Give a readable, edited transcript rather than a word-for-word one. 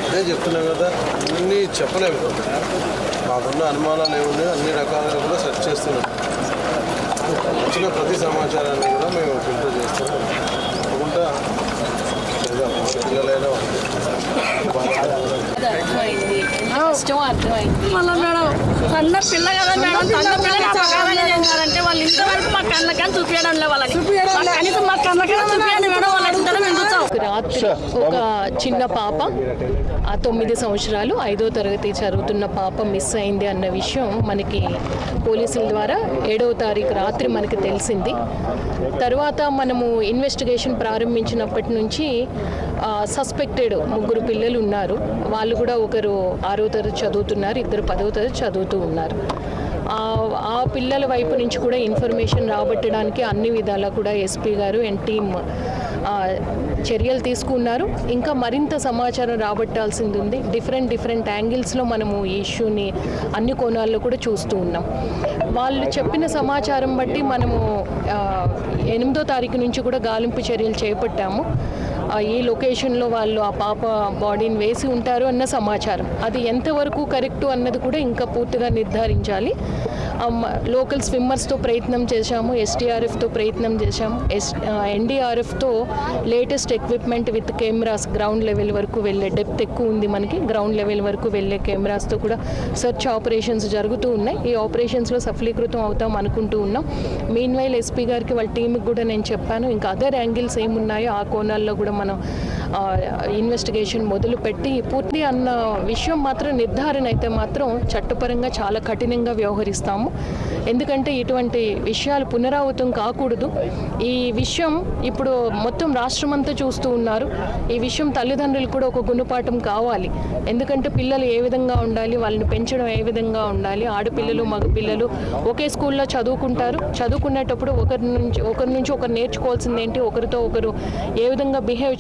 అదే చెప్తున్నాం కదా, అన్నీ చెప్పలేము. మాకున్న అనుమానాలు ఏమున్నాయో అన్ని రకాలుగా కూడా సెర్చ్ చేస్తున్నాం. వచ్చిన ప్రతి సమాచారాన్ని కూడా మేము ఫిల్టర్ చేస్తున్నాం. తప్పకుండా పిల్లలైనా సన్న పిల్ల కదా మేడం, సన్న పిల్లలంటే వాళ్ళు ఇంతవరకు మా కళ్ళకని చూపించడం లేదు. వాళ్ళకి కనీసం మా కళ్ళకని చూపించండి మేడం, వాళ్ళు అడుగుతారో మేము చూస్తాం. రాత్రి ఒక చిన్న పాప 9 సంవత్సరాలు 5వ తరగతి చదువుతున్న పాప మిస్ అయింది అన్న విషయం మనకి పోలీసుల ద్వారా 7వ తారీఖు రాత్రి మనకి తెలిసింది. తర్వాత మనము ఇన్వెస్టిగేషన్ ప్రారంభించినప్పటి నుంచి సస్పెక్టెడ్ 3 పిల్లలు ఉన్నారు. వాళ్ళు కూడా ఒకరు 6వ తరగతి చదువుతున్నారు, 2 10వ తరగతి చదువుతూ ఉన్నారు. ఆ పిల్లల వైపు నుంచి కూడా ఇన్ఫర్మేషన్ రాబట్టడానికి అన్ని విధాలా కూడా ఎస్పీ గారు అండ్ టీమ్ చర్యలు తీసుకున్నారు. ఇంకా మరింత సమాచారం రాబట్టాల్సింది ఉంది. డిఫరెంట్ యాంగిల్స్లో మనము ఈ ఇష్యూని అన్ని కోణాల్లో కూడా చూస్తూ ఉన్నాం. వాళ్ళు చెప్పిన సమాచారం బట్టి మనము 8వ తారీఖు నుంచి కూడా గాలింపు చర్యలు చేపట్టాము. ఈ లొకేషన్లో వాళ్ళు ఆ పాప బాడీని వేసి ఉంటారు అన్న సమాచారం. అది ఎంతవరకు కరెక్టు అన్నది కూడా ఇంకా పూర్తిగా నిర్ధారించాలి. లోకల్ స్విమ్మర్స్తో ప్రయత్నం చేశాము, ఎస్టీఆర్ఎఫ్తో ప్రయత్నం చేశాము, ఎన్డీఆర్ఎఫ్తో latest equipment with cameras ground level వరకు వెళ్ళే డెప్త్ ఎక్కువ ఉంది మనకి. గ్రౌండ్ లెవెల్ వరకు వెళ్ళే కెమెరాస్తో కూడా సెర్చ్ ఆపరేషన్స్ జరుగుతూ ఉన్నాయి. ఈ ఆపరేషన్స్లో సఫలీకృతం అవుతాం అనుకుంటూ ఉన్నాం. మీన్వైల్ ఎస్పీ గారికి వాళ్ళ టీంకి కూడా నేను చెప్పాను, ఇంకా అదర్ యాంగిల్స్ ఏమున్నాయో ఆ కోణాల్లో కూడా మనం ఇన్వెస్టిగేషన్ మొదలుపెట్టి పూర్తి అన్న విషయం మాత్రం నిర్ధారణ అయితే మాత్రం చట్టపరంగా చాలా కఠినంగా వ్యవహరిస్తాము. ఎందుకంటే ఇటువంటి విషయాలు పునరావృతం కాకూడదు. ఈ విషయం ఇప్పుడు మొత్తం రాష్ట్రమంతా చూస్తూ ఉన్నారు. ఈ విషయం తల్లిదండ్రులు కూడా ఒక గుణపాఠం కావాలి. ఎందుకంటే పిల్లలు ఏ విధంగా ఉండాలి, వాళ్ళని పెంచడం ఏ విధంగా ఉండాలి. ఆడపిల్లలు మగపిల్లలు ఒకే స్కూల్లో చదువుకుంటారు. చదువుకునేటప్పుడు ఒకరి నుంచి ఒకరు నేర్చుకోవాల్సింది ఏంటి, ఒకరితో ఒకరు ఏ విధంగా బిహేవ్